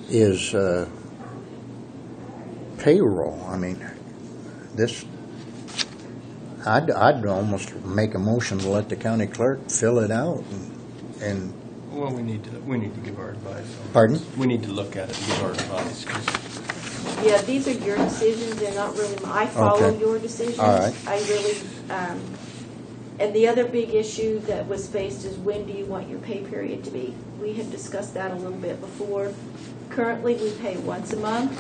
is payroll. I mean, this, I'd almost make a motion to let the county clerk fill it out and Well, we need to give our advice. Pardon? We need to look at it and give our advice. Yeah, these are your decisions, they're not really mine. I follow Okay. your decisions. All right. I really, and the other big issue that was faced is when do you want your pay period to be? We had discussed that a little bit before. Currently, we pay once a month,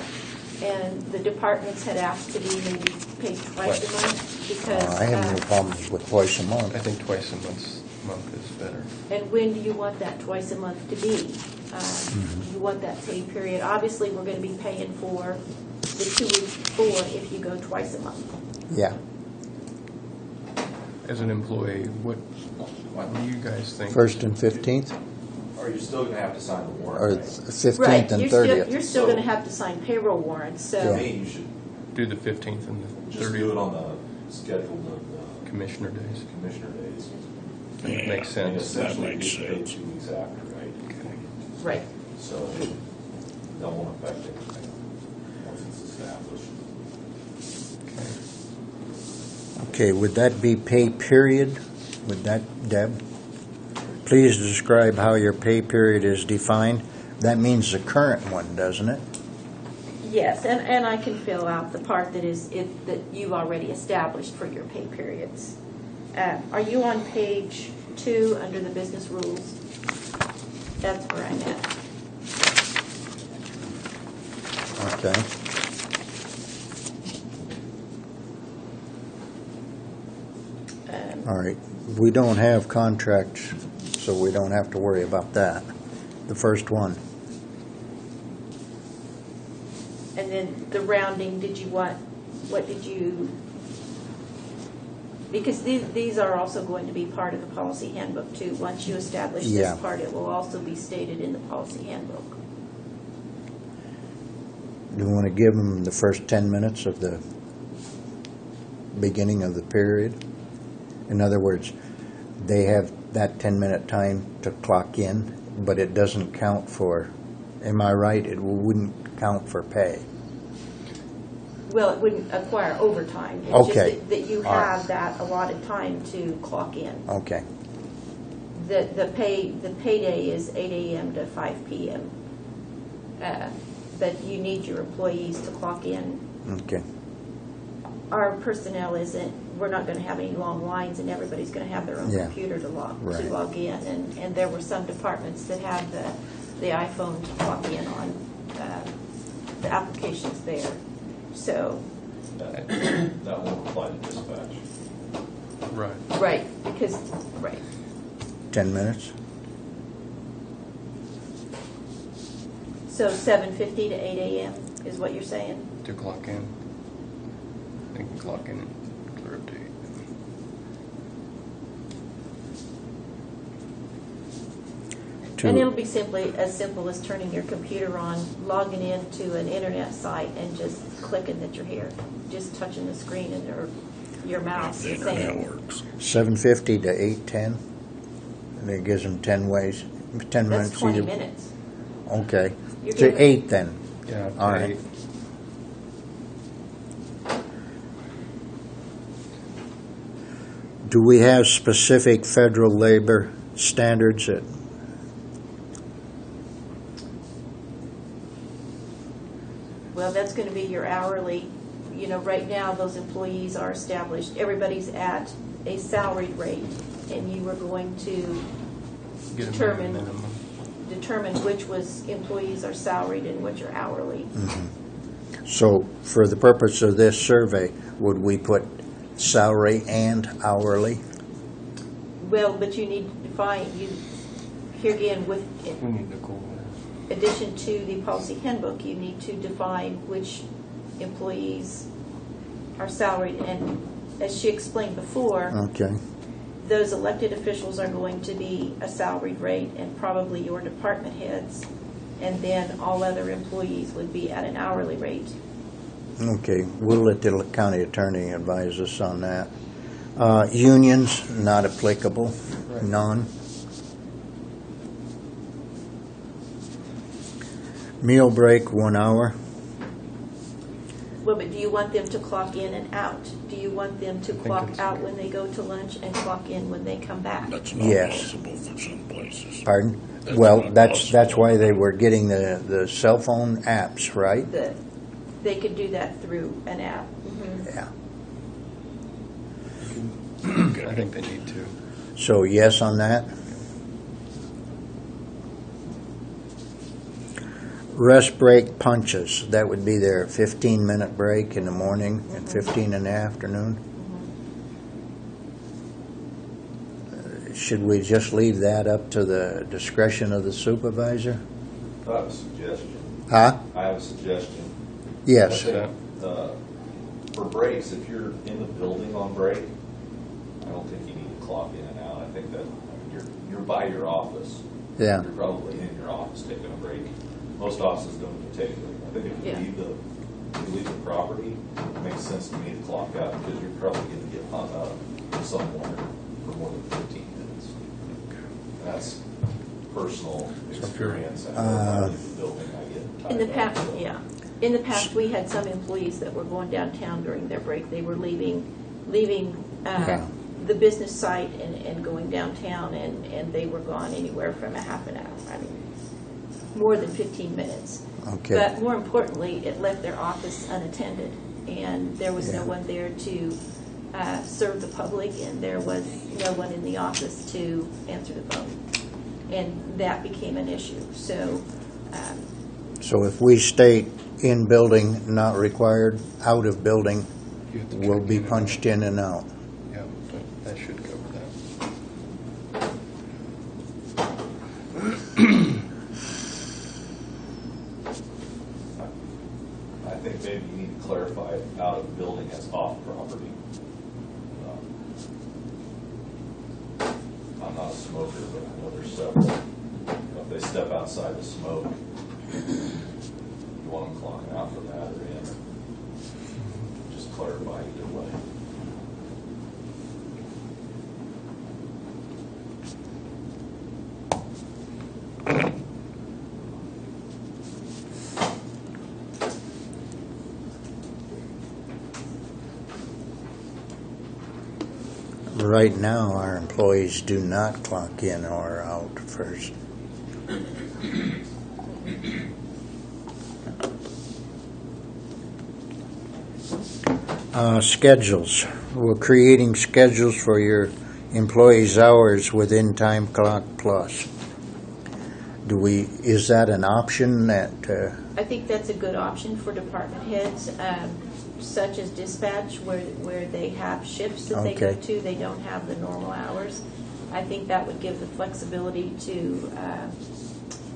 and the departments had asked to be maybe paid twice a month because. I have no problems with twice a month. I think twice a month is better. And when do you want that twice a month to be? You want that pay period. Obviously, we're going to be paying for the 2 weeks before if you go twice a month. Yeah. As an employee, what do you guys think? 1st and 15th, Or you're still going to have to sign the or warrant, right? 15th and you're 30th. still going to have to sign payroll warrants, To so. me, you should Do the 15th and the just do it 30th on the scheduled of commissioner days. the commissioner days. That makes And sense. essentially, makes you get paid sense. 2 weeks after, right? Right. So that won't affect anything once it's established. Okay. Okay, would that be pay period? Would that, Deb? Please describe how your pay period is defined. That means the current one, doesn't it? Yes, and I can fill out the part that that you've already established for your pay periods. Are you on page 2 under the business rules? That's where I'm at. Okay. All right. We don't have contracts, so we don't have to worry about that. The first one. And then the rounding, what did you, because these are also going to be part of the policy handbook too. Once you establish Yeah. this part, it will also be stated in the policy handbook. Do you want to give them the first 10 minutes of the beginning of the period? In other words, they have that 10-minute time to clock in, but it doesn't count for, am I right? It wouldn't count for pay. Well, it wouldn't acquire overtime. It's Okay. just that you All right. have that allotted time to clock in. Okay. The payday is 8 a.m. to 5 p.m. But you need your employees to clock in. Okay. Our personnel we're not going to have any long lines, and everybody's going to have their own Yeah. computer to Right. log in. And there were some departments that had the iPhone to clock in on the applications there. So, That won't apply to dispatch. Right. right. 10 minutes? So 7:50 to 8 a.m. is what you're saying? To clock in. They can clock in and clear up to 8. And it'll be as simple as turning your computer on, logging into an internet site, and just clicking that you're here. Just touching the screen and your mouse The and internet saying. works. 7:50 to 8:10? And it gives them 10 ways, 10 minutes. That's 20 either- minutes. Okay. You're To giving- 8 then. Yeah. All right. Do we have specific federal labor standards that, Well, that's going to be your hourly. You know, right now, those employees are established. Everybody's at a salaried rate, and you are going to Get a determine which employees are salaried and which are hourly. so for the purpose of this survey, would we put salary and hourly? Well, but you need to define, here again, with We need to go. addition to the policy handbook, you need to define which employees are salaried. And as she explained before, Okay. those elected officials are going to be a salaried rate, and probably your department heads, and then all other employees would be at an hourly rate. Okay, we'll let the county attorney advise us on that. Unions, not applicable, Right. none. Meal break, 1 hour. Well, but do you want them to clock in and out? Do you want them to clock it's out okay. when they go to lunch and clock in when they come back? That's not Yes. possible for some places. Pardon? That's Well, not that's possible. why they were getting the cell phone apps, right? They could do that through an app. Yeah. I think they need to. So yes on that. Rest break punches, that would be their 15-minute break in the morning and 15 in the afternoon. Should we just leave that up to the discretion of the supervisor? I have a suggestion. Huh? I have a suggestion. Yes. I think, for breaks, if you're in the building on break, I don't think you need to clock in and out. I think that, you're by your office. Yeah. You're probably in your office taking a break. Most offices don't even take it. I think if Yeah. you leave the property, it makes sense to me to clock out because you're probably going to get hung up somewhere for more than 15 minutes. And that's personal experience. I know if I leave the building, I get In the tired past, out, so. yeah. In the past, we had some employees that were going downtown during their break. They were leaving Yeah. the business site and going downtown, and they were gone anywhere from a half an hour. I mean, more than 15 minutes. Okay. But more importantly, it left their office unattended, and there was no Yeah. one there to serve the public, and there was no one in the office to answer the phone. And that became an issue. So, So if we state in building, not required, out of building, You have to will check be in and punched out. in and out. Yeah, that should cover that. I think maybe you need to clarify out of the building as off property. I'm not a smoker, but I know there's several. If they step outside to smoke, you want them clocking out for that or in. Just clarify either way. Right now, our employees do not clock in or out first. Schedules. We're creating schedules for your employees' hours within time clock plus. Is that an option that, I think that's a good option for department heads, such as dispatch, where they have shifts that they go Okay. to. They don't have the normal hours. I think that would give the flexibility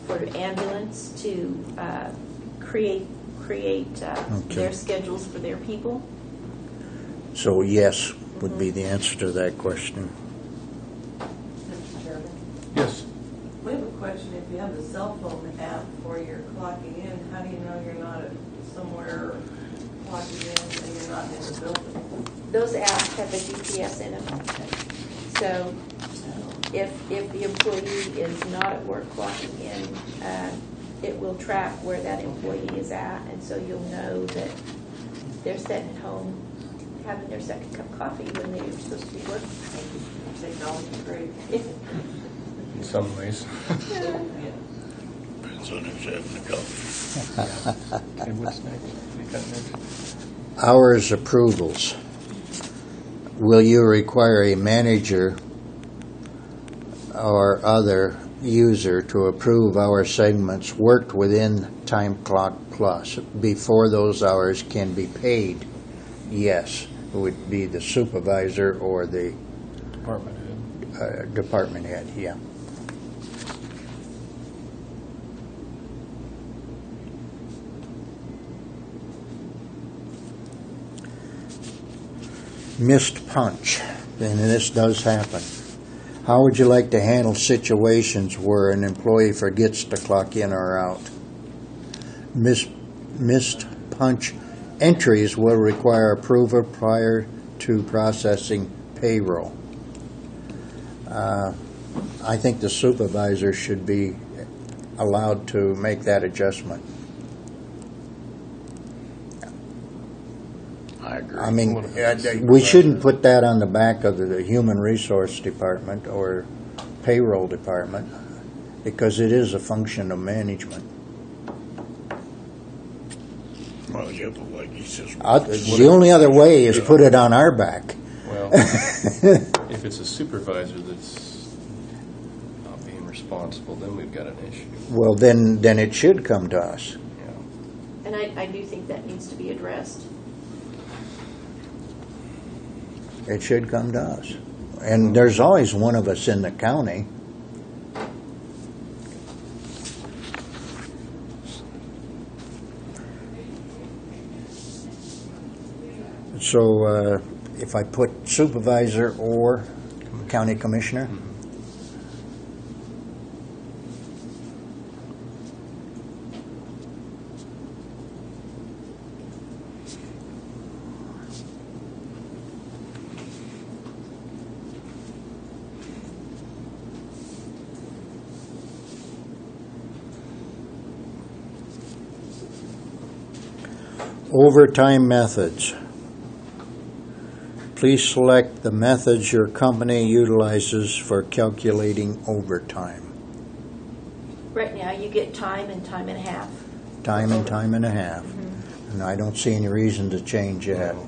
for ambulance to create their schedules for their people. so yes would be the answer to that question. Mr. Chairman, Yes. we have a question. If you have the cell phone app for your clocking in, how do you know you're not at somewhere clocking in and you're not in the building? Those apps have a GPS in them. So if the employee is not at work clocking in, it will track where that employee is at, and so you'll know that they're sitting at home having their second cup of coffee when they're supposed to be working. Technology is great. In some ways. Depends on who's having the coffee. Okay, what's next? What you got next? Hours approvals. Will you require a manager or other user to approve hour segments worked within time clock plus before those hours can be paid? Yes, it would be the supervisor or the Department head. department head, yeah. Missed punch, and this does happen. How would you like to handle situations where an employee forgets to clock in or out? Missed punch entries will require approval prior to processing payroll. I think the supervisor should be allowed to make that adjustment. agree. I mean, What if it's a we shouldn't supervisor? put that on the back of the Human Resource Department or Payroll Department, because it is a function of management. Well, yeah, but like he says, The only other way is put it on our back. Well, if it's a supervisor that's not being responsible, then we've got an issue. Well, then it should come to us. Yeah. And I do think that needs to be addressed. It should come to us. And there's always one of us in the county. So if I put supervisor or county commissioner, overtime methods. Please select the methods your company utilizes for calculating overtime. Right now, you get time and time and a half. Time and time and a half. And I don't see any reason to change that. No.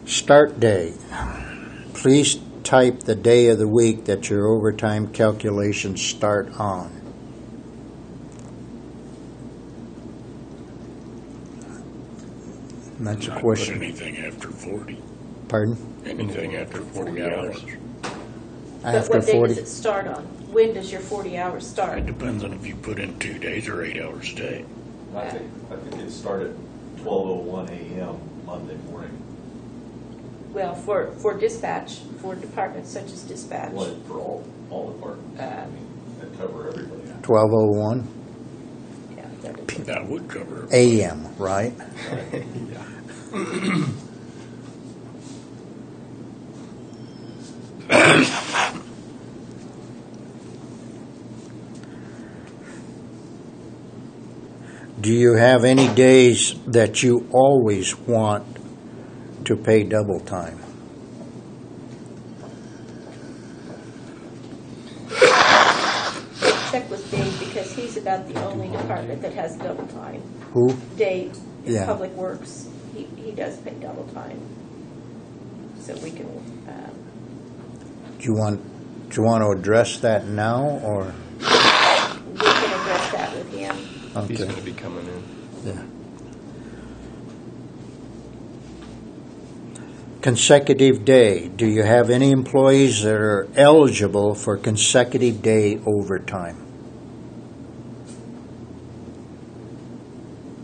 Start day. Please type the day of the week that your overtime calculations start on. And that's a not put question. anything after 40. Pardon? Anything after 40 hours. But After what day 40? does it start on? When does your 40 hours start? It depends on if you put in 2 days or 8 hours a day. I think it started 12:01 a.m. Monday morning. Well, for dispatch, for departments such as dispatch. Well, for all departments. I mean, that cover everybody. 12:01 Yeah, that is- That would cover it. a.m., right? Yeah. Do you have any days that you always want to pay double time? Check with Dave because he's about the only department that has double time. Who? Dave, in Yeah. Public Works, he does pay double time. So we can, Do you want to address that now, or? we can address that with him. He's Okay. going to be coming in. Yeah. Consecutive day. Do you have any employees that are eligible for consecutive day overtime?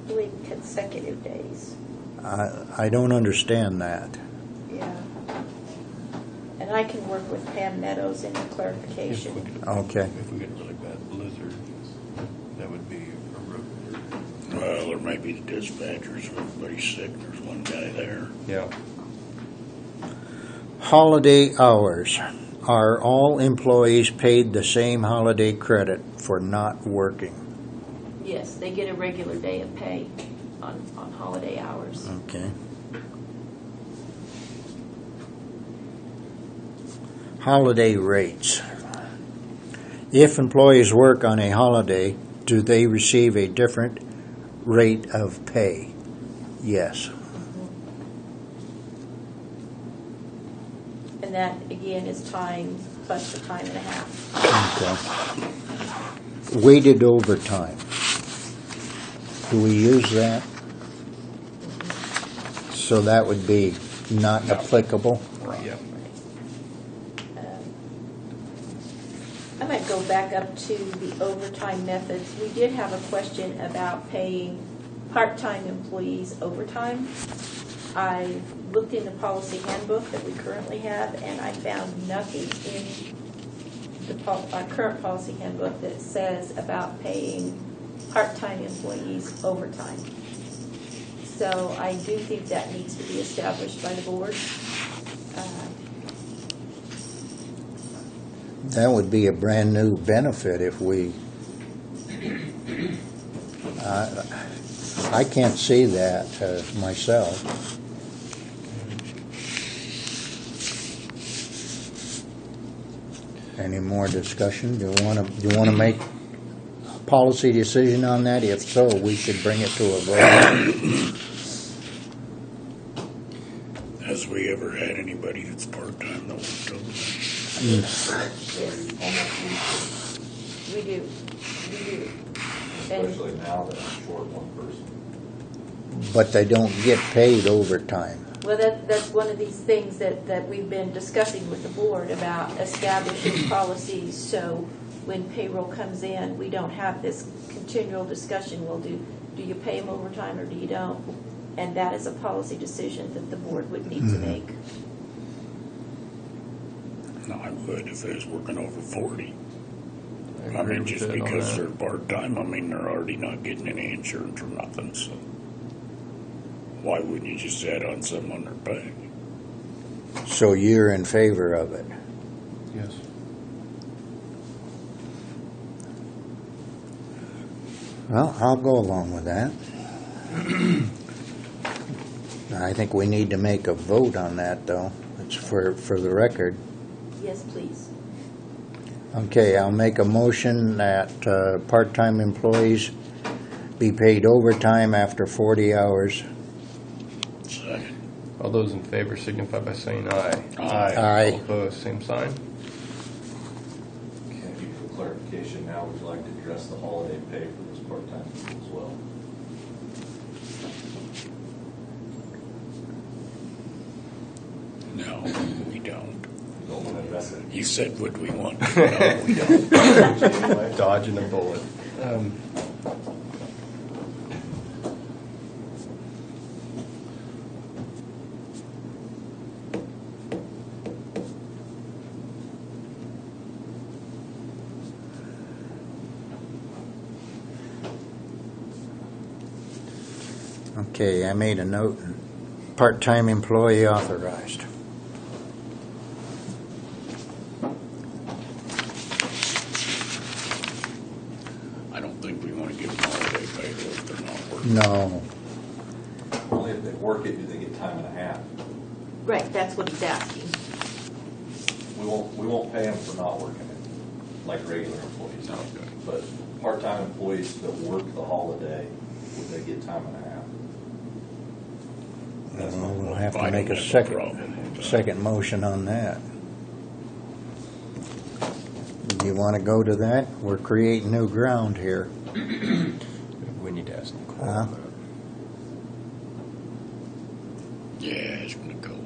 I believe consecutive days. I don't understand that. Yeah. And I can work with Pam Meadows in the clarification. Okay. If we get a really bad blizzard, that would be a real. Well, there might be the dispatchers, if everybody's sick, there's one guy there. Yeah. Holiday hours. Are all employees paid the same holiday credit for not working? Yes, they get a regular day of pay on holiday hours. Okay. Holiday rates. If employees work on a holiday, do they receive a different rate of pay? Yes. And that, again, is time plus the time and a half. Okay. Weighted overtime. Do we use that? So that would be not applicable? Yeah. I might go back up to the overtime methods. We did have a question about paying part-time employees overtime. I looked in the policy handbook that we currently have, and I found nothing in the current policy handbook that says about paying part-time employees overtime. So I do think that needs to be established by the board. That would be a brand-new benefit if we, I can't see that myself. Any more discussion? Do you want to make a policy decision on that? If so, we should bring it to a vote. Has we ever had anybody that's part-time that worked overtime? Yes, Almost we do. We do. weekly, And especially now that I'm short one person. But they don't get paid overtime. well, that's one of these things that we've been discussing with the board about establishing policies, so when payroll comes in, we don't have this continual discussion, well, do you pay them overtime or do you don't? And that is a policy decision that the board would need to make. No, I would if they was working over 40. I agree mean, with just Ed on because that. they're part-time, I mean, they're already not getting any insurance or nothing, so why wouldn't you just add on some on their pay? So you're in favor of it? Yes. Well, I'll go along with that. I think we need to make a vote on that, though. It's for the record. Yes, please. Okay, I'll make a motion that part-time employees be paid overtime after 40 hours. Second. All those in favor signify by saying aye. Aye. All opposed, same sign. Can you, for clarification now, would you like to address the holiday pay for this part-time people as well? No, we don't. You don't want to address it? You said what we want. No, we don't. Anyway, Dodging a bullet. Okay, I made a note. Part-time employee authorized. I don't think we want to give them holiday pay though if they're not working. No. only if they work it do they get time and a half. Right, that's what he's asking. We won't pay them for not working it, like regular employees. Okay. But part-time employees that work the holiday, would they get time and a half? That's my We'll have I to don't make a have a problem with that. second motion on that. Do you want to go to that? We're creating new ground here. We need to ask Nicole. Huh? Yeah, ask Nicole.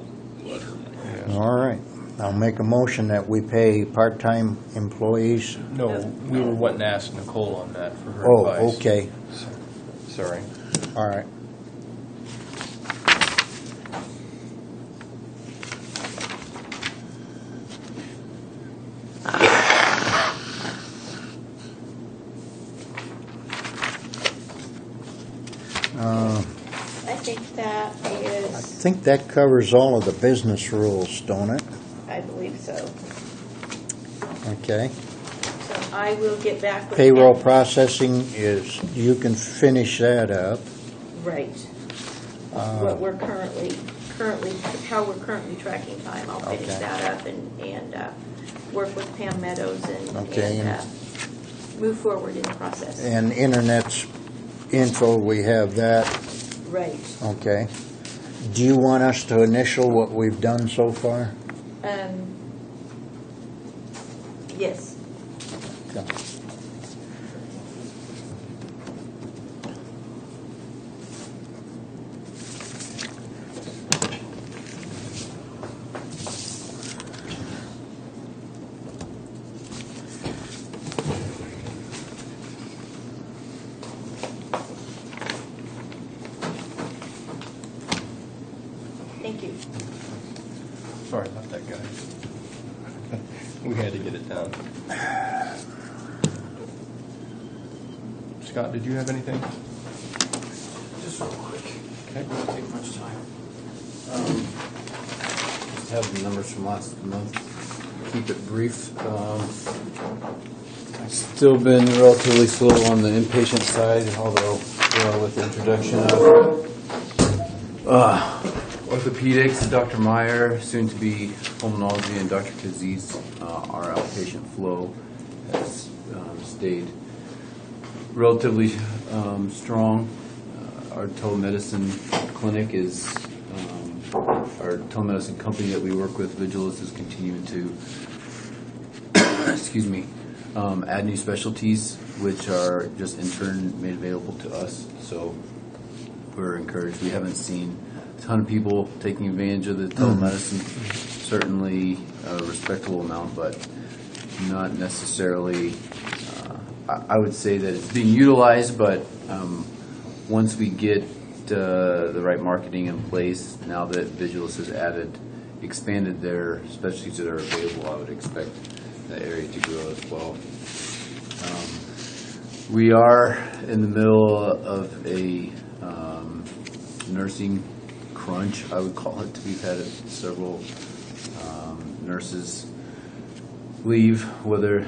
Let her know. Yeah. All right. I'll make a motion that we pay part-time employees. No, we were wanting to ask Nicole on that for her Oh, advice. okay. Sorry. All right. I think that I is, think that covers all of the business rules, don't it? I believe so. Okay. So I will get back with. Payroll him. processing is, you can finish that up. Right. What we're currently, how we're currently tracking time. I'll finish Okay. that up and work with Pam Meadows Okay, and and- move forward in the process. And internet's info, we have that. Right. Okay. Do you want us to initial what we've done so far? Yes. Okay. Thank you. Sorry about that, guy. We had to get it done. Scott, did you have anything? Just real quick, Okay. it won't take much time. Just have the numbers from last month, keep it brief. Still been relatively slow on the inpatient side, although with the introduction of orthopedics, Dr. Meyer, soon to be pulmonology, and Dr. Kaziz, our outpatient flow has stayed relatively strong. Our telemedicine clinic is, our telemedicine company that we work with, Vigilus, is continuing to, excuse me, add new specialties, which are just in turn made available to us. So we're encouraged. We haven't seen a ton of people taking advantage of the telemedicine. Certainly a respectable amount, but not necessarily. I would say that it's being utilized, but once we get the right marketing in place, now that Vigilus has expanded their specialties that are available, I would expect that area to grow as well. We are in the middle of a nursing crunch, I would call it. We've had several nurses leave, whether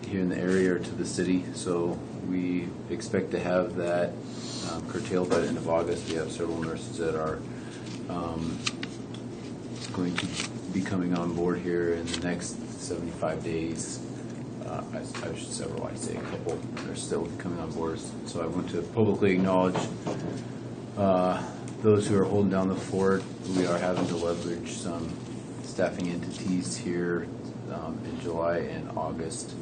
here in the area or to the city. So we expect to have that curtailed by the end of August. We have several nurses that are going to be coming on board here in the next 75 days. I'd say a couple are still coming on board. So I want to publicly acknowledge those who are holding down the fort. We are having to leverage some staffing entities here in July and August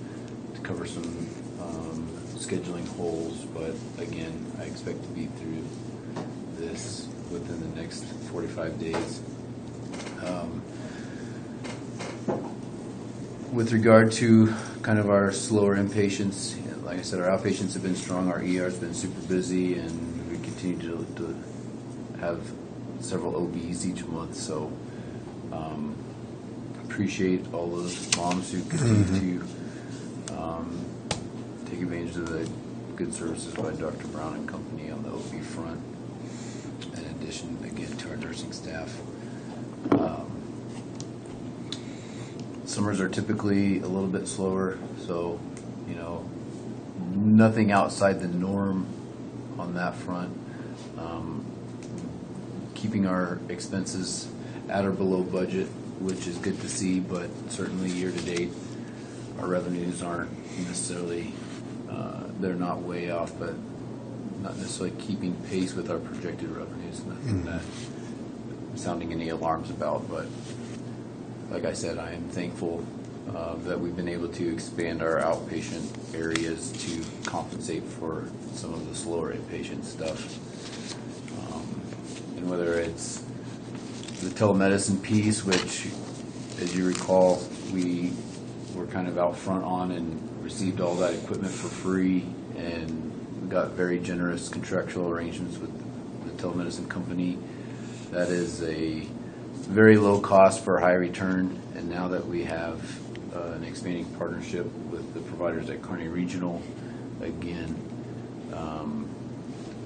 to cover some scheduling holes. But again, I expect to be through this within the next 45 days. With regard to kind of our slower inpatients, like I said, our outpatients have been strong. Our ER has been super busy, and we continue to have several OBs each month. So appreciate all those moms who continue to take advantage of the good services by Dr. Brown and company on the OB front. In addition, again, to our nursing staff. Summers are typically a little bit slower, so, nothing outside the norm on that front. Keeping our expenses at or below budget, which is good to see, but certainly year to date, our revenues aren't necessarily, they're not way off, but not necessarily keeping pace with our projected revenues. Nothing that I'm sounding any alarms about, but like I said, I am thankful that we've been able to expand our outpatient areas to compensate for some of the slower inpatient stuff. And whether it's the telemedicine piece, which, as you recall, we were kind of out front on and received all that equipment for free, and we got very generous contractual arrangements with the telemedicine company. That is a very low cost for a high return, and now that we have an expanding partnership with the providers at Kearney Regional, again,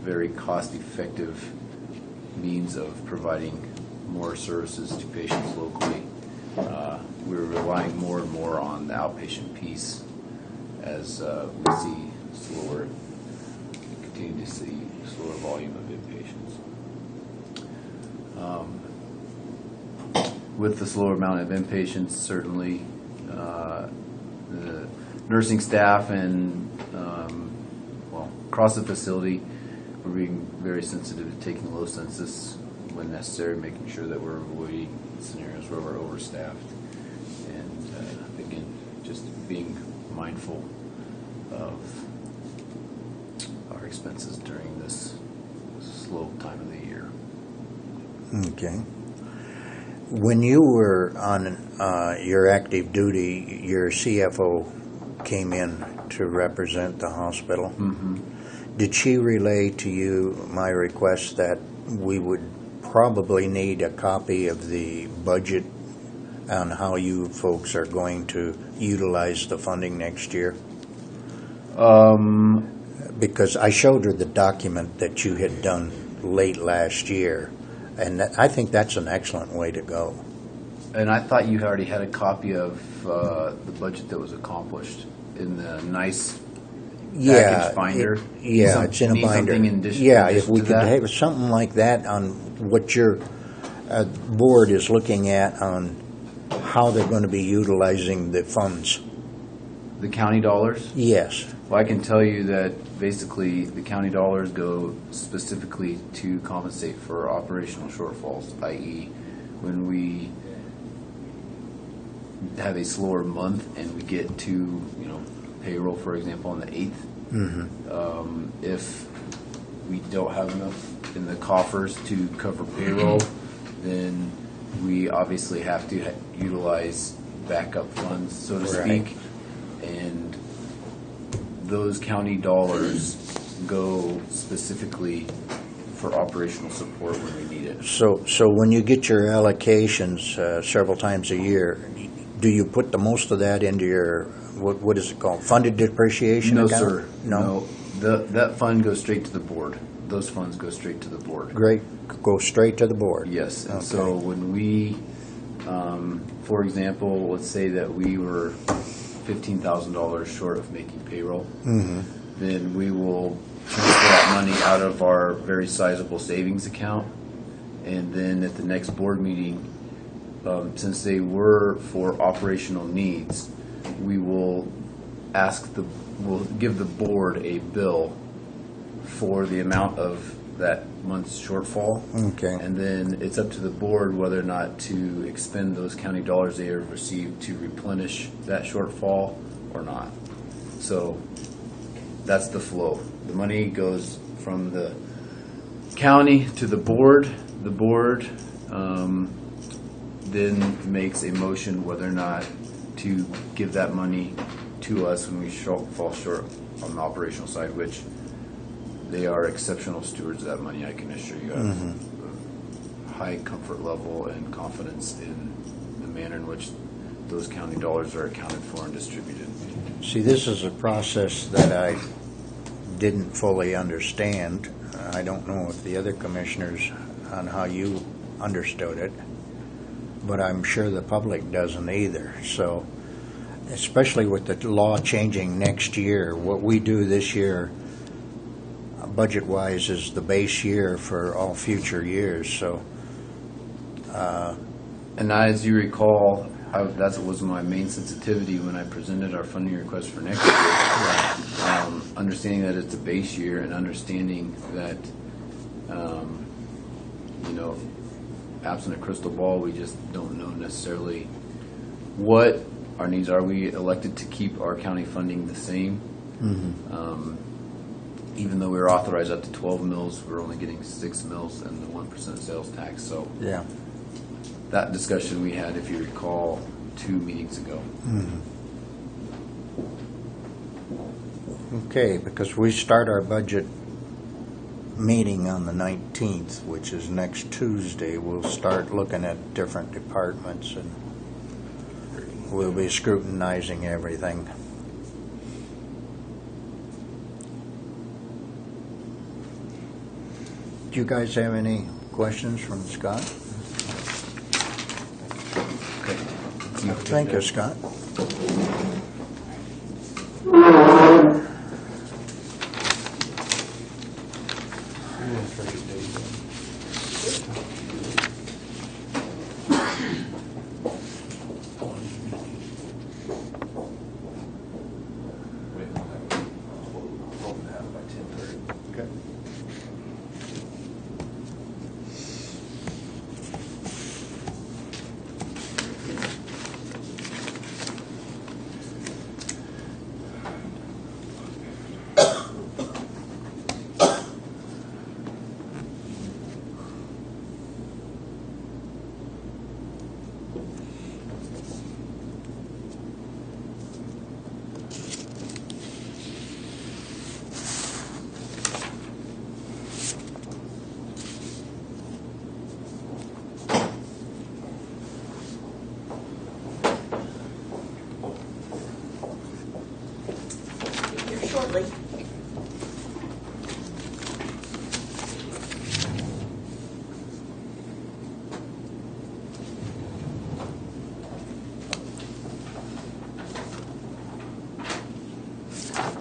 very cost-effective means of providing more services to patients locally. We're relying more and more on the outpatient piece as we continue to see slower volume of inpatients. With the slower amount of inpatients, certainly the nursing staff and across the facility, we're being very sensitive to taking low census when necessary, making sure that we're avoiding scenarios where we're overstaffed, and again, just being mindful of our expenses during this slow time of the year. Okay. When you were on your active duty, your CFO came in to represent the hospital. Mm-hmm. Did she relay to you my request that we would probably need a copy of the budget on how you folks are going to utilize the funding next year? Because I showed her the document that you had done late last year, and I think that's an excellent way to go. And I thought you already had a copy of the budget that was accomplished in the nice package binder. It's in a Need binder. something in addition- Yeah, in if addition we to could that? have something like that on what your board is looking at on how they're going to be utilizing the funds. The county dollars? Yes. Well, I can tell you that basically the county dollars go specifically to compensate for operational shortfalls, i.e. when we have a slower month and we get to, payroll, for example, on the 8th. If we don't have enough in the coffers to cover payroll, then we obviously have to utilize backup funds, so to Right. speak. And those county dollars go specifically for operational support when we need it. So when you get your allocations several times a year, do you put the most of that into your, what is it called, funded depreciation No, account? sir. No. That fund goes straight to the board. Those funds go straight to the board. Great, go straight to the board. Yes, and Okay. so when we, for example, let's say that we were $15,000 short of making payroll, then we will transfer that money out of our very sizable savings account, and then at the next board meeting, since they were for operational needs, we will we'll give the board a bill for the amount of that month's shortfall. Okay. And then it's up to the board whether or not to expend those county dollars they have received to replenish that shortfall or not. So that's the flow. The money goes from the county to the board. The board then makes a motion whether or not to give that money to us when we fall short on the operational side, which they are exceptional stewards of that money, I can assure you. I have a high comfort level and confidence in the manner in which those county dollars are accounted for and distributed. See, this is a process that I didn't fully understand. I don't know if the other commissioners on how you understood it, but I'm sure the public doesn't either. So, especially with the law changing next year, what we do this year, budget-wise, is the base year for all future years. So, And as you recall, that was my main sensitivity when I presented our funding request for next year. Understanding that it's a base year and understanding that, absent a crystal ball, we just don't know necessarily what our needs are. We elected to keep our county funding the same. Even though we were authorized up to 12 mills, we're only getting 6 mills and the 1% sales tax. So yeah. that discussion we had, if you recall, 2 meetings ago. Okay, because we start our budget meeting on the 19th, which is next Tuesday. We'll start looking at different departments and we'll be scrutinizing everything. Do you guys have any questions from Scott? Thank you, Scott. Okay. Dudley.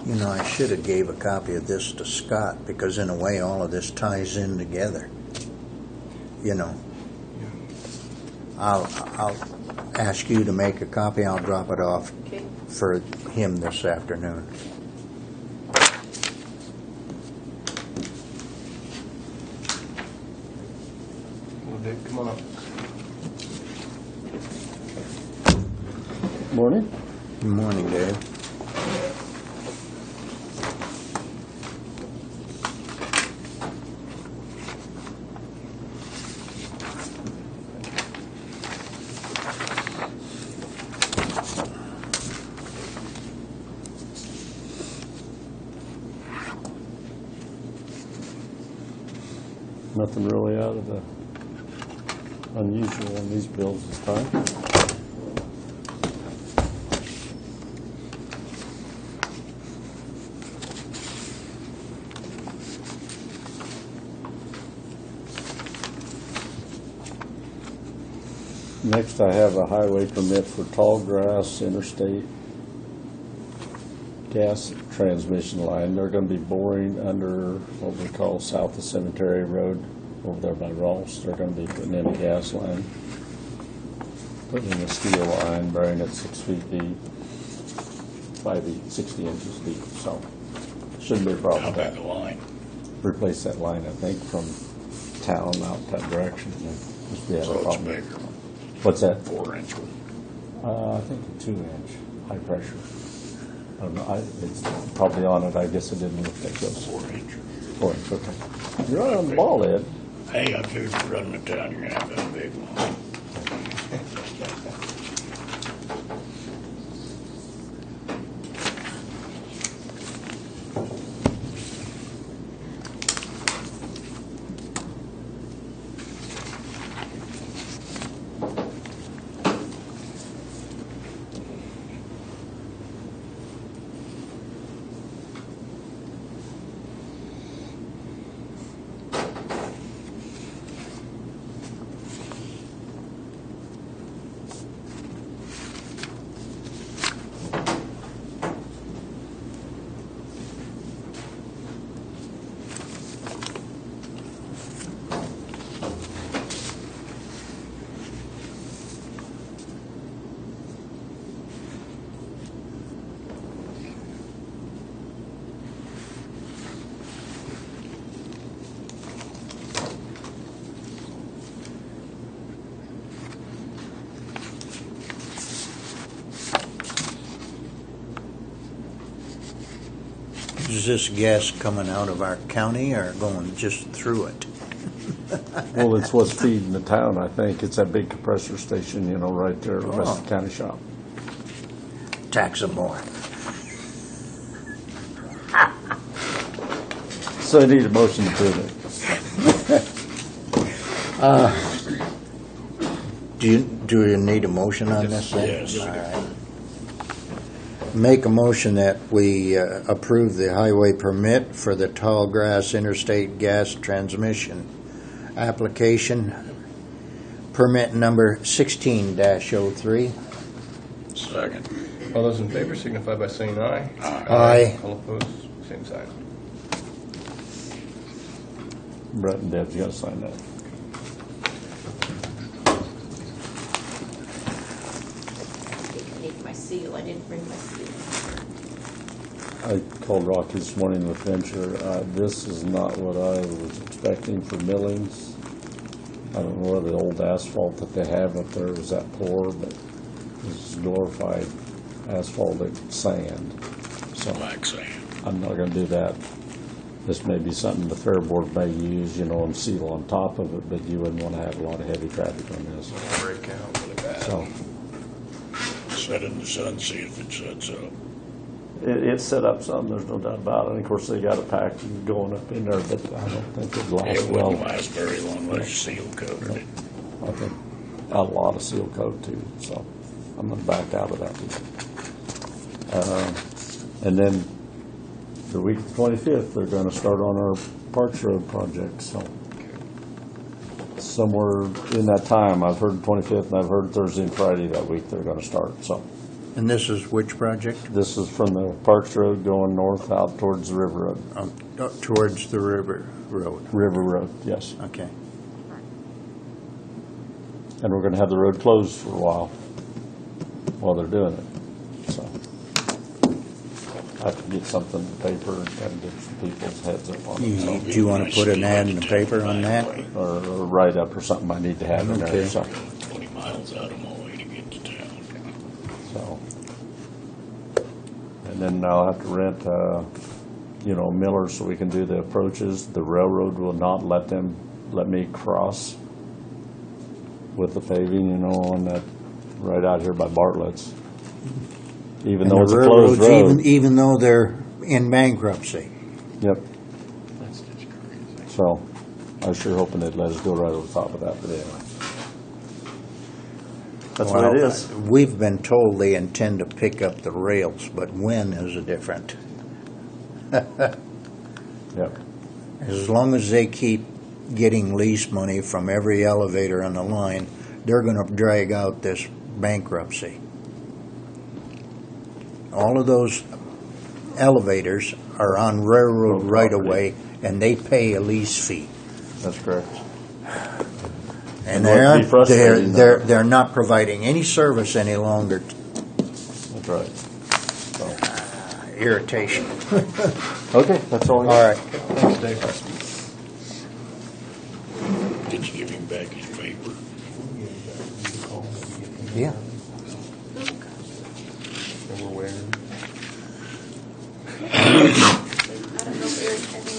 You know, I should have gave a copy of this to Scott, because in a way, all of this ties in together. You know, I'll ask you to make a copy. I'll drop it off Okay. for him this afternoon. Well, Dave, come on up. Morning. Good morning, Dave. Nothing really out of the unusual on these bills this time. Next, I have a highway permit for Tallgrass Interstate gas transmission line. They're going to be boring under what we call south of Cemetery Road over there by Ross. They're going to be putting in a gas line, putting in a steel line, burying it 6 feet deep, 60 inches deep. So shouldn't be a problem How with big that. a line? Replace that line, I think, from town out that direction. Must be having a So it's problem. bigger, What's that? 4-inch one. I think a 2-inch high pressure. I don't know. It's probably on it. I guess I didn't look that close. 4-inch. 4-inch, okay. You're right on the ball, Ed. Hey, I figured you're running a town, you're gonna have that big one. Is this gas coming out of our county or going just through it? Well, it's what's feeding the town, I think. It's that big compressor station, right there, west of the county shop. Tax them more. So I need a motion to approve it. Do you need a motion on this then? Yes. All right. Make a motion that we approve the highway permit for the Tallgrass Interstate Gas Transmission application, permit number 16-03. Second. All those in favor signify by saying aye. Aye. All opposed, same sign. Brett and Deb's got to sign that. I need my seal. I didn't bring my seal. I called Rocky this morning with Venture. This is not what I was expecting for millings. I don't know whether the old asphalt that they have up there is that poor, but this is glorified asphaltic sand. So Black sand. I'm not going to do that. This may be something the Fair Board may use, and seal on top of it, but you wouldn't want to have a lot of heavy traffic on this. Break out really bad. So Set in the sun, see if it sets up. it's set up some, there's no doubt about it. And of course, they got a package going up in there, but I don't think it'd last It well. wouldn't last very long unless you seal coated it. I think a lot of seal coat too, so I'm going to back out of that. And then the week of the 25th, they're going to start on our Parks Road project, so. Somewhere in that time, I've heard 25th, and I've heard Thursday and Friday that week they're going to start, so. And this is which project? This is from the Parks Road going north out towards the River Road. Towards the river road. River Road, yes. Okay. And we're going to have the road closed for a while they're doing it, so. I have to get something in the paper and kind of get some people's heads up on it, Do you want to put an ad in the paper on that? so. Or write-up or something I need to have in Okay. there, so. 20 miles out of my way to get to town. So, and then I'll have to rent, Miller so we can do the approaches. The railroad will not let me cross with the paving, on that, right out here by Bartlett's. Even And though the it's a closed railroads, road. even though they're in bankruptcy. Yep, That's just crazy. so I was sure hoping they'd let us go right over the top of that, but anyway. That's what it Well, is. We've been told they intend to pick up the rails, but when is a different. Yep, As long as they keep getting lease money from every elevator on the line, they're going to drag out this bankruptcy. All of those elevators are on railroad Road right-of-way, and they pay a lease fee. that's correct. And Well, it'd be frustrating, they're not providing any service any longer. That's right. So, Irritation. okay, that's all. All right. Thanks, Dave. Did you give him back his paper? Yeah. And we're waiting.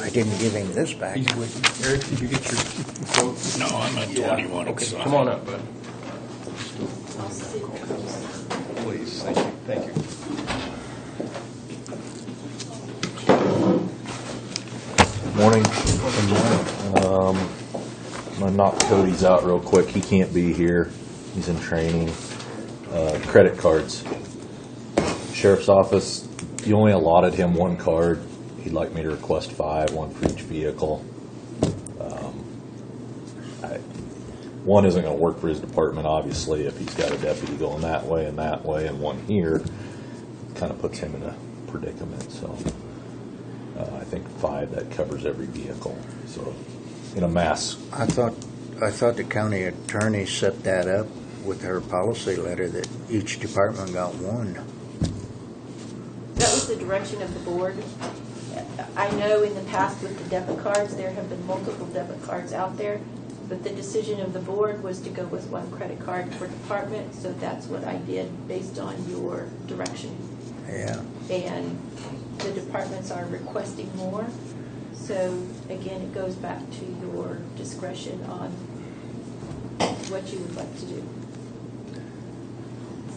I didn't give him this back. He's waiting. Eric, did you get your quote? No, I'm at 21. Okay, come on up, bud. I'll sit close. Please, thank you, thank you. Morning. I'm gonna knock Cody's out real quick. He can't be here. He's in training. Credit cards. Sheriff's office, you only allotted him one card. He'd like me to request 5, one for each vehicle. One isn't gonna work for his department, obviously, if he's got a deputy going that way, and one here. Kind of puts him in a predicament, so. I think 5, that covers every vehicle, so, in a mass. I thought the county attorney set that up with her policy letter that each department got one. That was the direction of the board. I know in the past with the debit cards, there have been multiple debit cards out there, but the decision of the board was to go with one credit card per department, so that's what I did based on your direction. Yeah. And the departments are requesting more, so again, it goes back to your discretion on what you would like to do.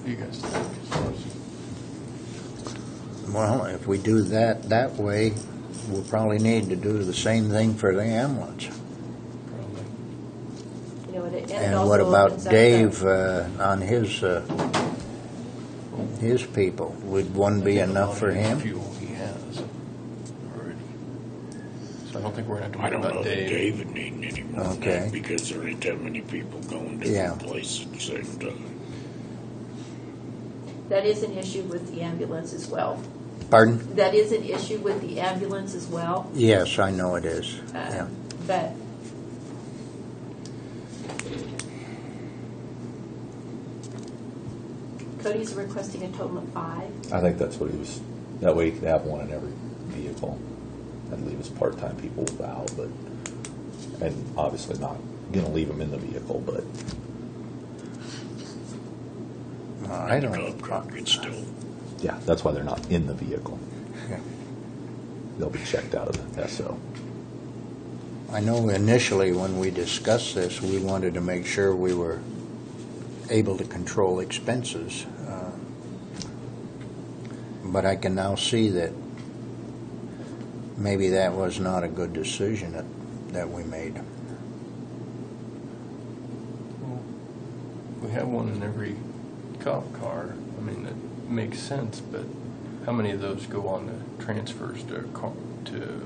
You guys. Well, if we do that way, we'll probably need to do the same thing for the ambulance. Probably. You know, it And also what about opens up Dave on his people? Would one be enough for him? Fuel he has already. So I don't think we're gonna have to I worry don't know about that Dave. David needing any more than Okay. that because there ain't that many people going Yeah. different places at the same time. That is an issue with the ambulance as well. Pardon? That is an issue with the ambulance as well. Yes, I know it is. Yeah. But Cody's requesting a total of 5. I think that's what he was, that way he could have one in every vehicle. And leave his part-time people without, but, and obviously not gonna leave them in the vehicle, but I The don't. dump truck, it's still, yeah, that's why they're not in the vehicle. Yeah. They'll be checked out of the SO. I know initially when we discussed this, we wanted to make sure we were able to control expenses. But I can now see that maybe that was not a good decision that we made. Well, we have one in every cop car. I mean, that makes sense, but How many of those go on the transfers to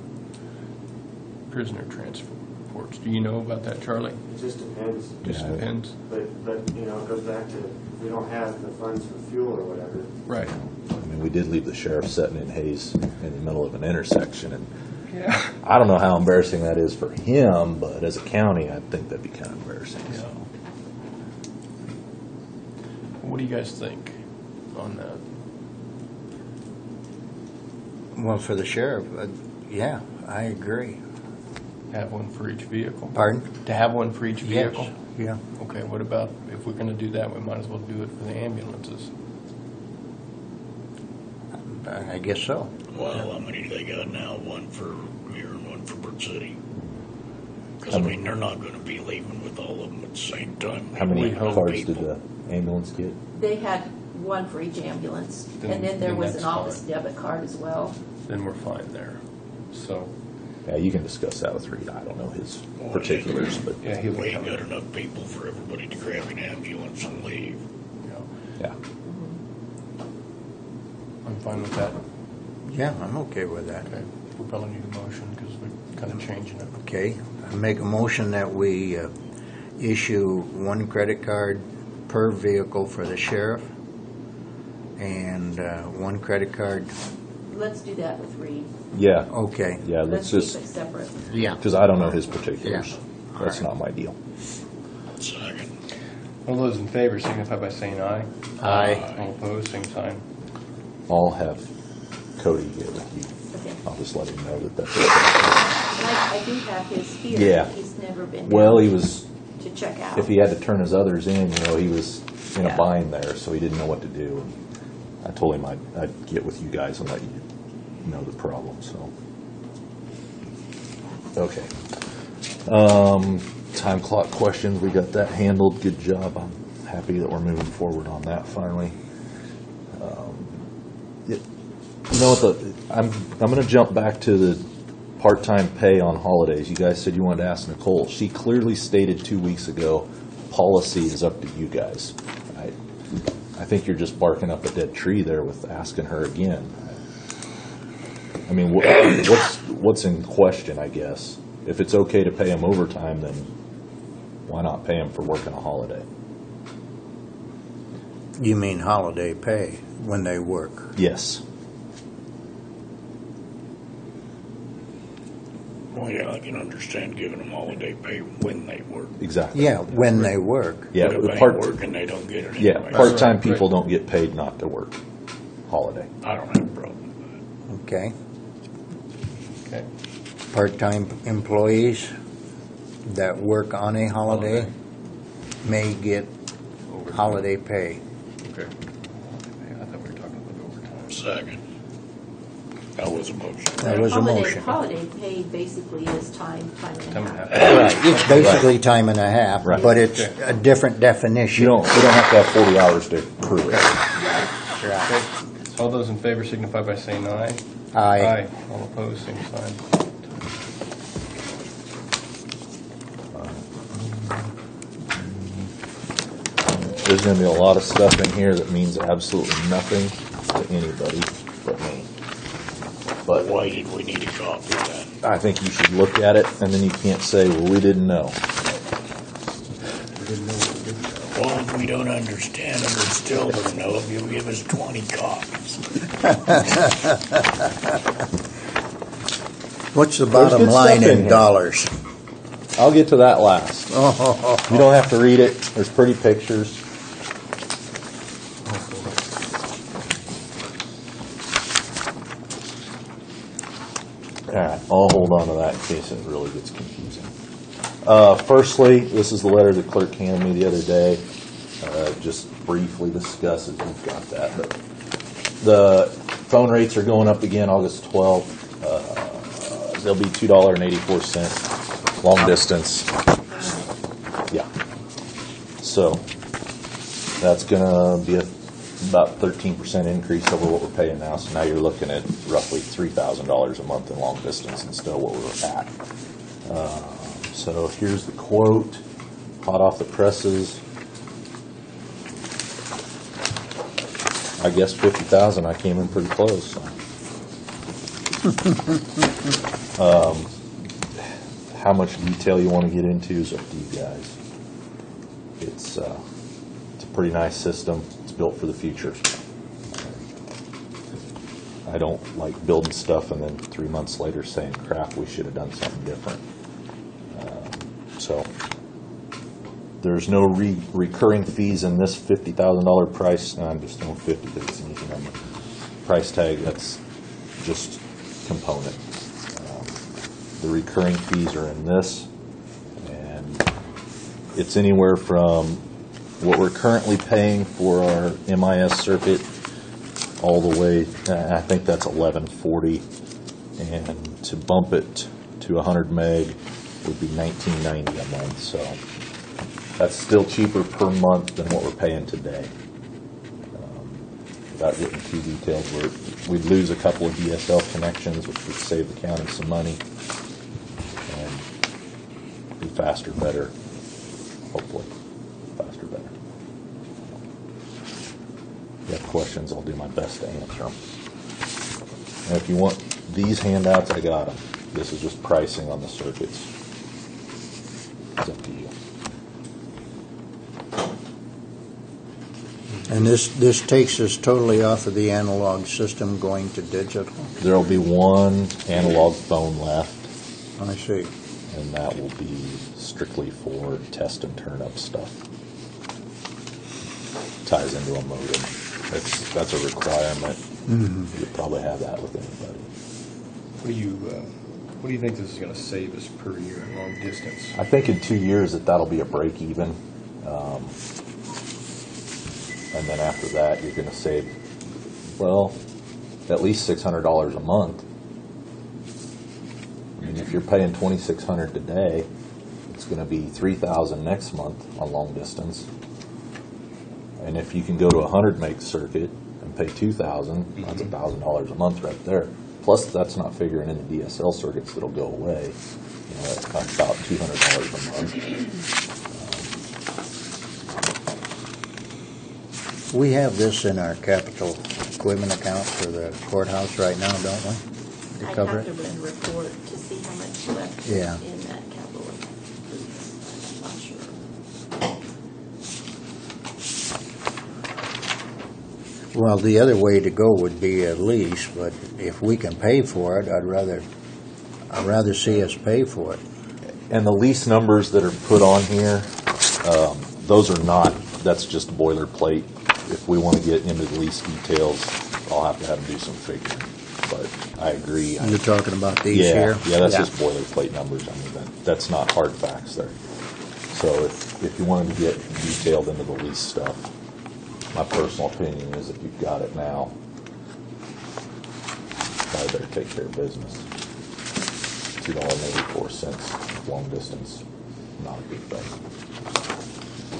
prisoner transports? Do you know about that, Charlie? It just depends. Just depends. But you know, it goes back to, if we don't have the funds for fuel or whatever. Right. I mean, we did leave the sheriff sitting in Hayes in the middle of an intersection, and Yeah. I don't know how embarrassing that is for him, but as a county, I think that'd be kind of embarrassing. Yeah. So. What do you guys think on that? Well, for the sheriff, yeah, I agree. Have one for each vehicle? Pardon? To have one for each vehicle? Yes, yeah. Okay, what about, if we're going to do that, we might as well do it for the ambulances. I guess so. Well, how many do they got now? One for here and one for Bird City? Because, I mean, they're not going to be leaving with all of them at the same time. How many We hope cars people. did the ambulance get? They had one for each ambulance, Then- and then there then was that's an office fine. debit card as well. Then we're fine there. So, Yeah, you can discuss that with Reed. I don't know his particulars, but yeah, he'll We be ain't got coming. enough people for everybody to grab an ambulance and leave. Yeah. yeah. I'm fine with that. Yeah, I'm okay with that. Okay. We probably need a motion because we're kind of changing it. Okay, I make a motion that we issue one credit card per vehicle for the sheriff and one credit card, Let's do that with Reed. Yeah, okay. yeah, let's keep just, it separate. Yeah. because I don't know his particulars. Yeah. That's All right. not my deal. Second. All those in favor signify by saying aye. Aye. All opposed, same sign. I'll have Cody get with you. Okay. I'll just let him know that that's And I do have his here. Yeah. He's never been Well, down he was, to check out. if he had to turn his others in, you know, he was in a Yeah. bind there, so he didn't know what to do. And I told him I'd get with you guys and let you know the problem, so. Okay. Time clock questions, we got that handled. Good job. I'm happy that we're moving forward on that finally. You know what, I'm going to jump back to the part-time pay on holidays. You guys said you wanted to ask Nicole. She clearly stated 2 weeks ago, policy is up to you guys. I think you're just barking up a dead tree there with asking her again. I mean, what's in question, I guess? If it's okay to pay them overtime, then why not pay them for working a holiday? You mean holiday pay when they work? Yes. Well, yeah, I can understand giving them holiday pay when they work. Exactly. Yeah, when they work. Yeah, But if the they ain't part, working, they don't get it yeah, anyway. part-time Right. people don't get paid not to work holiday. I don't have a problem with Okay. Okay. Part-time employees that work on a holiday may get holiday pay. Okay. I thought we were talking about overtime. that. Second. That was a motion. That was a motion. Holiday pay basically is time and Time a and a half. half. It's basically time and a half, Right. but it's a different definition. We don't have to have 40 hours to prove it. Okay. All those in favor signify by saying aye. Aye. All opposed, same sign. There's going to be a lot of stuff in here that means absolutely nothing to anybody but me. But Why did we need a copy of that? I think you should look at it, and then you can't say, well, we didn't know. Well, if we don't understand them, we still don't know if you give us 20 copies. What's the There's bottom good line stuff in in here. dollars? I'll get to that last. You don't have to read it. There's pretty pictures. All right, I'll hold on to that in case it really gets confusing. Firstly, this is the letter the clerk handed me the other day. Just briefly discuss it. We've got that. But the phone rates are going up again August 12th. They'll be $2.84 long distance. Yeah. So that's going to be about 13% increase over what we're paying now. So now you're looking at roughly $3,000 a month in long distance instead of what we were at. So here's the quote, hot off the presses. I guess 50,000, I came in pretty close, so. How much detail you want to get into is up to you guys. It's a pretty nice system. It's built for the future. I don't like building stuff and then 3 months later saying, crap, we should have done something different. So there's no recurring fees in this $50,000 price. No, I'm just throwing 50 because it's an easy number. Price tag, that's just component. The recurring fees are in this, and it's anywhere from what we're currently paying for our MIS circuit all the way, I think that's $1140, and to bump it to 100 meg would be $19.90 a month. So that's still cheaper per month than what we're paying today. Without getting too detailed, we'd lose a couple of DSL connections, which would save the county some money and be faster, better, hopefully. Faster, better. If you have questions, I'll do my best to answer them. And if you want these handouts, I got them. This is just pricing on the circuits. It's up to you. And this takes us totally off of the analog system going to digital? There'll be one analog phone left, I see. and that will be strictly for test and turn up stuff. Ties into a modem. That's a requirement. You'll probably have that with anybody. What do you think this is going to save us per year in long distance? I think in 2 years that'll be a break even. And then after that, you're going to save, well, at least $600 a month. I mean, if you're paying $2,600 today, it's going to be $3,000 next month on long distance. And if you can go to a 100 meg circuit and pay $2,000, that's $1,000 a month right there. Plus, that's not figuring in the DSL circuits that'll go away. You know, that's about $200 a month. We have this in our capital equipment account for the courthouse right now, don't we? To I'd cover have to it? run a report to see how much left Yeah. in that capital. I'm not sure. Well, the other way to go would be a lease, but if we can pay for it, I'd rather see us pay for it. And the lease numbers that are put on here, those are not, that's just boilerplate. If we want to get into the lease details, I'll have to have them do some figuring. But I agree. You're talking about these here? Yeah, that's just boilerplate numbers. I mean, that's not hard facts there. So if you wanted to get detailed into the lease stuff, my personal opinion is if you've got it now, probably better take care of business. $2.84 long distance, not a big thing.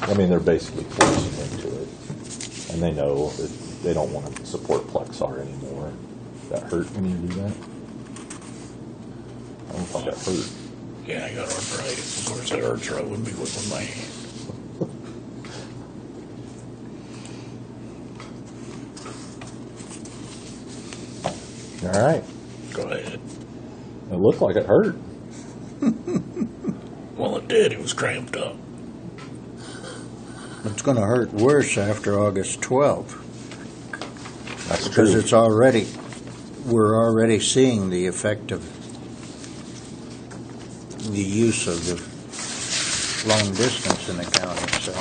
I mean, they're basically forcing into it, and they know that they don't want to support Plexar anymore. That hurt when you do that? I don't thought that hurt. Yeah, I got arthritis. Of course, that hurts, or I wouldn't be whipping my hand. All right. Go ahead. It looked like it hurt. Well, it did. It was cramped up. It's going to hurt worse after August 12th. That's Because true. we're already seeing the effect of the use of the long distance in the county, so.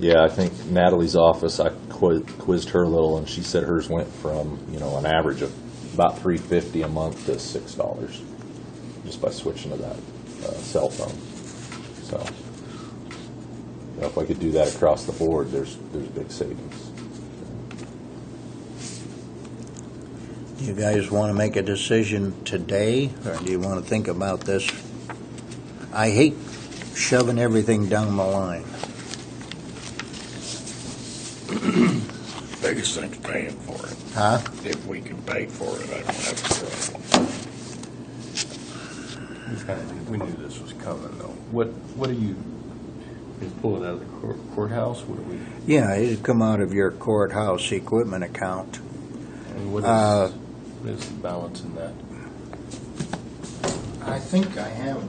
Yeah, I think Natalie's office, I quizzed her a little, and she said hers went from, an average of about $3.50 a month to $6 just by switching to that cell phone. So, if I could do that across the board, there's big savings. Do you guys want to make a decision today, or do you want to think about this? I hate shoving everything down the line. Biggest thing's paying for it. Huh? If we can pay for it, I don't have a problem. We knew this was coming, though. What do you Just pull it out of the courthouse? What do we, Yeah, it'd come out of your courthouse equipment account. and what is the balance in that? I think I have.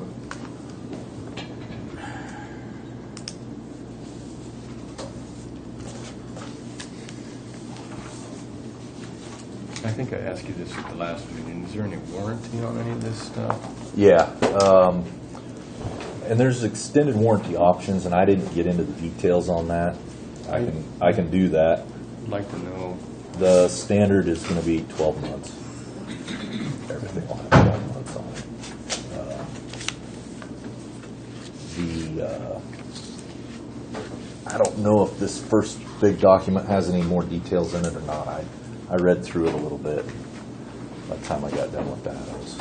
I think I asked you this at the last meeting. Is there any warranty on any of this stuff? Yeah, and there's extended warranty options, and I didn't get into the details on that. I can do that. I'd like to know. The standard is going to be 12 months. Everything will have 12 months on it. I don't know if this first big document has any more details in it or not. I read through it a little bit. By the time I got done with that, I was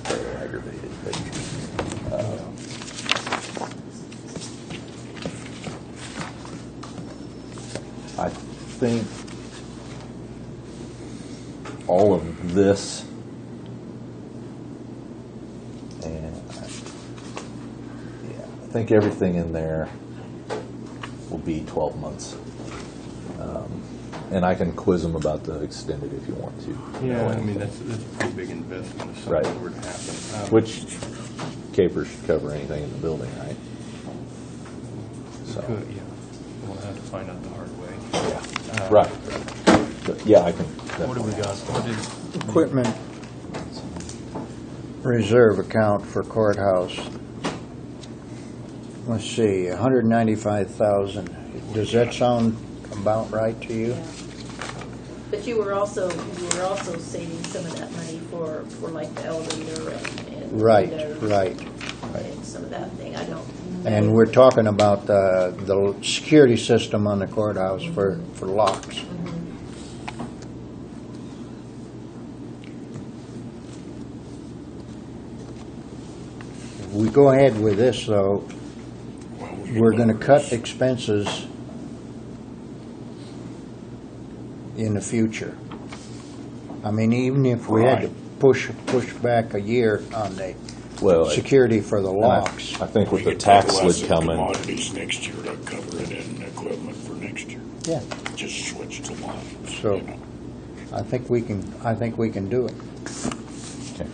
very aggravated. I think all of this, and I think everything in there will be 12 months. And I can quiz them about the extended if you want to. Yeah, I mean, that's a pretty big investment if Right. something were to happen. Which capers should cover anything in the building, right? So, Could, yeah. We'll have to find out the hard way. yeah. Right. But, yeah, I can. What do we got? What is, Equipment reserve account for courthouse. Let's see, 195,000. Does that sound about right to you? Yeah. But you were also saving some of that money for like the elevator and Right, windows right. and some of that thing. I don't know. And we're talking about the security system on the courthouse for locks. If we go ahead with this, though, we're going to cut expenses in the future. I mean, even if we had to push back a year on the Well, security for the locks. I think with We the could take tax less lid of coming, commodities next year to cover it in equipment for next year. Yeah. Just switch the lines. So- you know. I think we can do it. okay,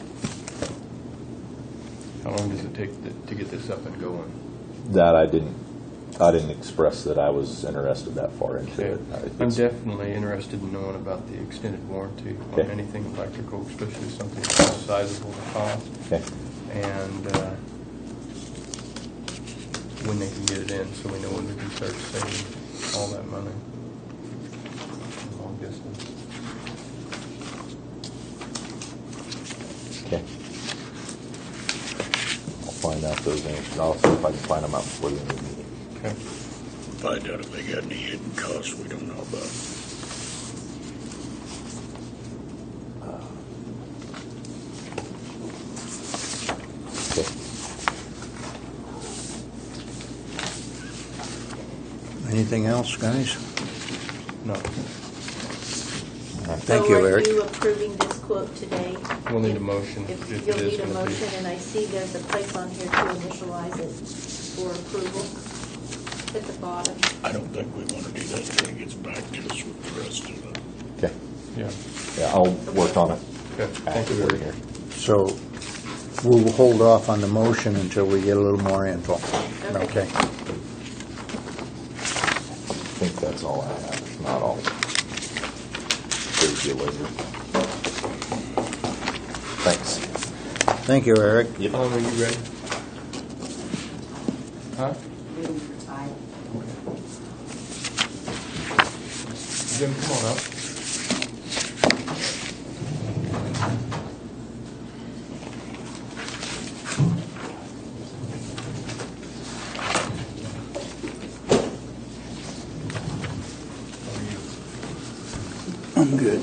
how long does it take to get this up and going? that I didn't express that I was interested that far into Okay. it. I'm It's- definitely interested in knowing about the extended warranty on Okay. anything electrical, especially something that's sizable to cost, Okay, and when they can get it in, so we know when we can start saving all that money. Long distance. okay. I'll find out those answers. I'll see if I can find them out before the end of the meeting. Okay. Find out if they got any hidden costs we don't know about. Okay. Anything else, guys? No, Thank you, Eric. So are you approving this quote today? we'll need a motion. If if you'll it is need a gonna be- motion, and I see there's a place on here to initialize it for approval at the bottom. I don't think we want to do that until it gets back to us with the rest of it. Okay, Yeah, yeah, I'll work on it okay, thank after you we're very here. So we'll hold off on the motion until we get a little more info. Okay. I think that's all I have. If not, I'll save you later. Thanks. Thank you, Eric. Ellen, are you ready? Huh? Jim, come on up. I'm good.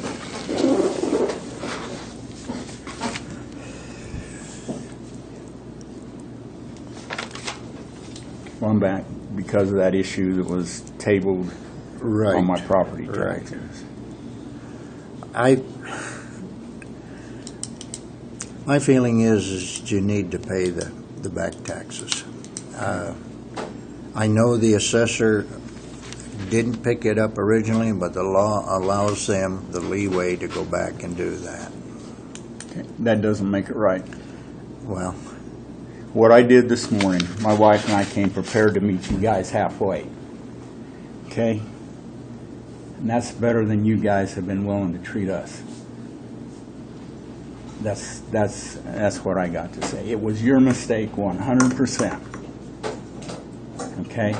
Well, I'm back because of that issue that was tabled Right. on my property Right. taxes. My feeling is you need to pay the back taxes. I know the assessor didn't pick it up originally, but the law allows them the leeway to go back and do that. That doesn't make it right. Well, What I did this morning, my wife and I came prepared to meet you guys halfway. Okay? And that's better than you guys have been willing to treat us. That's what I got to say. It was your mistake 100%. Okay?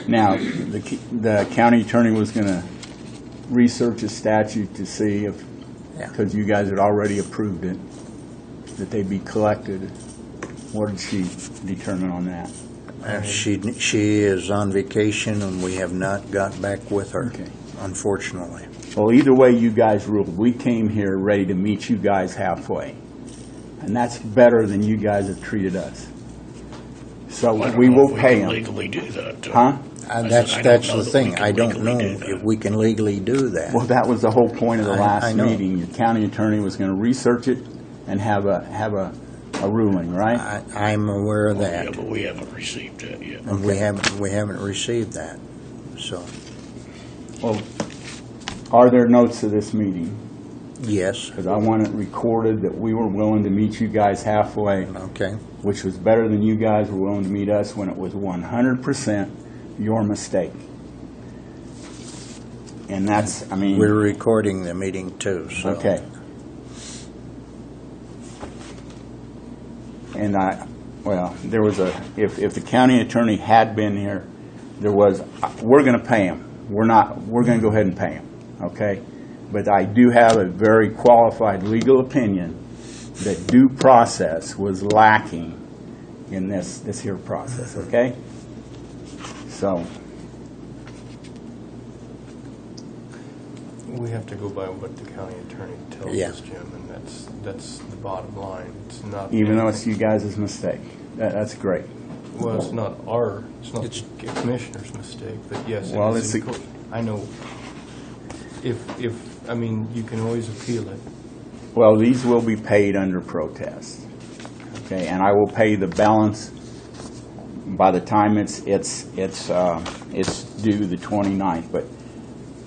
Now, the county attorney was going to research a statute to see if, because you guys had already approved it, that they be collected. What did she determine on that? she is on vacation, and we have not got back with her, Okay. unfortunately. Well, either way you guys ruled, we came here ready to meet you guys halfway. And that's better than you guys have treated us. So I don't we know will if pay can them. legally do that. Huh? That's I don't know the that we thing. can I don't know legally do that. if we can legally do that. Well, that was the whole point of the I last know. meeting. Your county attorney was going to research it and have a ruling, right? I'm aware of Yeah, that. but we haven't received that yet. And we haven't received that, so, Well, are there notes of this meeting? yes, Because I want it recorded that we were willing to meet you guys halfway, okay. which was better than you guys were willing to meet us when it was 100% your mistake. And that's, I mean... We're recording the meeting too, so. Okay. And there was if the county attorney had been here, we're going to pay him. We're going to go ahead and pay him, okay? But I do have a very qualified legal opinion that due process was lacking in this here process, okay? So, We have to go by what the county attorney tells Yeah. us, Jim, and that's the bottom line. It's not. even though it's you guys' mistake, that's great. Well, it's not the commissioner's mistake, but yes, it Well, is it's in court. I know. I mean, you can always appeal it. Well, these will be paid under protest, okay? And I will pay the balance by the time it's due the 29th. But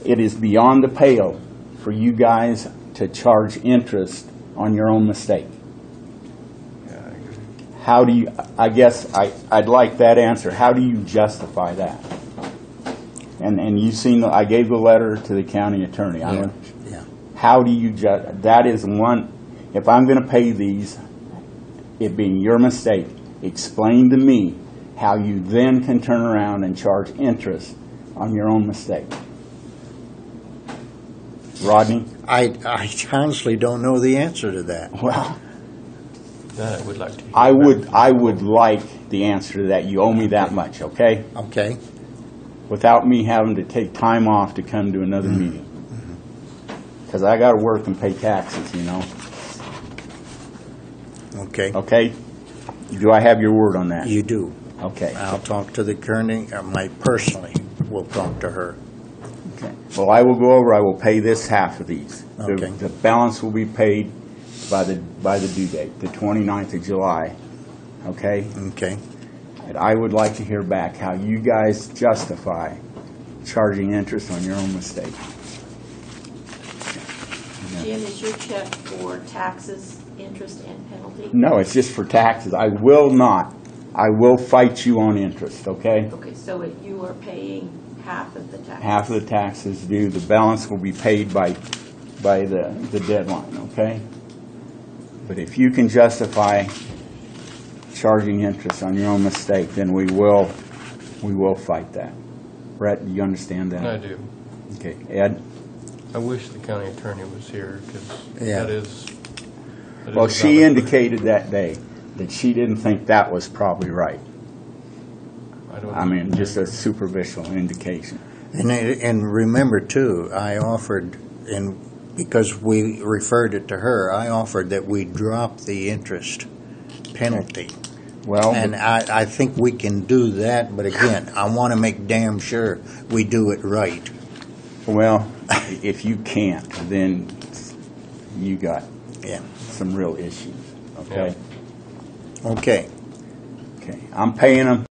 it is beyond the pale for you guys to charge interest on your own mistake. Yeah, I agree. How do you? I guess I'd like that answer. How do you justify that? And you've seen. I gave the letter to the county attorney. Yeah. How do you that is one, if I'm going to pay these, it being your mistake, explain to me how you then can turn around and charge interest on your own mistake. Rodney? I honestly don't know the answer to that. Well, That I would like to hear. I would like the answer to that. You owe me that much, okay? Okay, Without me having to take time off to come to another meeting. Because I got to work and pay taxes, you know? okay. Okay? Do I have your word on that? You do. Okay. I'll talk to the attorney, personally will talk to her. Okay. Well, I will go over, I will pay this half of these. Okay. The balance will be paid by the due date, the 29th of July, okay? Okay, And I would like to hear back how you guys justify charging interest on your own mistake. Jim, is your check for taxes, interest, and penalty? No, it's just for taxes. I will fight you on interest, okay? Okay, so you are paying half of the taxes? Half of the taxes due, the balance will be paid by the deadline, okay? But if you can justify charging interest on your own mistake, then we will fight that. Brett, do you understand that? I do. Okay, Ed? I wish the county attorney was here because Yeah. that is. Well, she indicated that day that she didn't think that was probably right. I mean, just a superficial indication. and remember too, I offered, and because we referred it to her, I offered that we drop the interest penalty. Well, And I think we can do that, but again, I want to make damn sure we do it right. well, if you can't, then you got Yeah. some real issues, okay? Okay. Okay, I'm paying them.